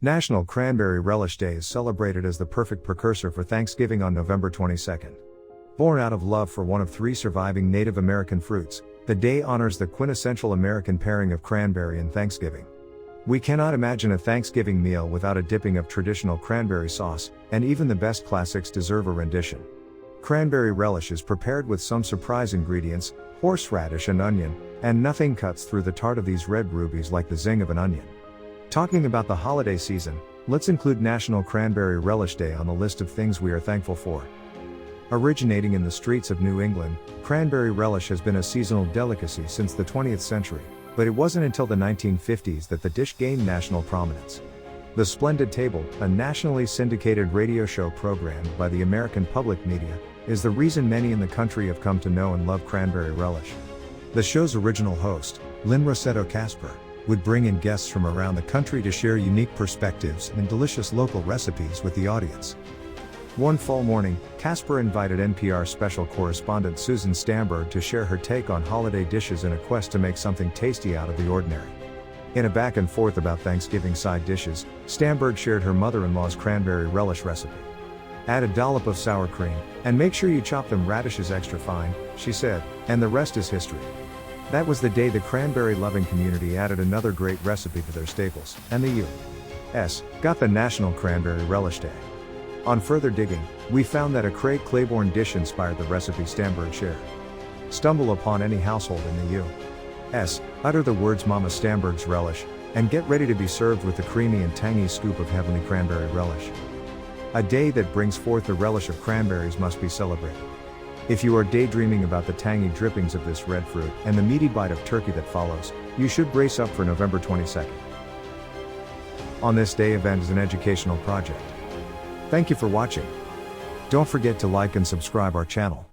National Cranberry Relish Day is celebrated as the perfect precursor for Thanksgiving on November 22nd. Born out of love for one of three surviving Native American fruits, the day honors the quintessential American pairing of cranberry and Thanksgiving. We cannot imagine a Thanksgiving meal without a dipping of traditional cranberry sauce, and even the best classics deserve a rendition. Cranberry relish is prepared with some surprise ingredients, horseradish and onion, and nothing cuts through the tart of these red rubies like the zing of an onion. Talking about the holiday season, let's include National Cranberry Relish Day on the list of things we are thankful for. Originating in the streets of New England, cranberry relish has been a seasonal delicacy since the 20th century, but it wasn't until the 1950s that the dish gained national prominence. The Splendid Table, a nationally syndicated radio show programmed by the American Public Media, is the reason many in the country have come to know and love cranberry relish. The show's original host, Lynn Rossetto Kasper, would bring in guests from around the country to share unique perspectives and delicious local recipes with the audience. One fall morning, Kasper invited NPR special correspondent Susan Stamberg to share her take on holiday dishes in a quest to make something tasty out of the ordinary. In a back and forth about Thanksgiving side dishes, Stamberg shared her mother-in-law's cranberry relish recipe. Add a dollop of sour cream, and make sure you chop them radishes extra fine, she said, and the rest is history. That was the day the cranberry-loving community added another great recipe to their staples, and the U.S. got the National Cranberry Relish Day. On further digging, we found that a Craig Claiborne dish inspired the recipe Stamberg shared. Stumble upon any household in the U.S., utter the words Mama Stamberg's relish, and get ready to be served with the creamy and tangy scoop of heavenly cranberry relish. A day that brings forth the relish of cranberries must be celebrated. If you are daydreaming about the tangy drippings of this red fruit and the meaty bite of turkey that follows, you should brace up for November 22nd. On This Day event is an educational project. Thank you for watching. Don't forget to like and subscribe our channel.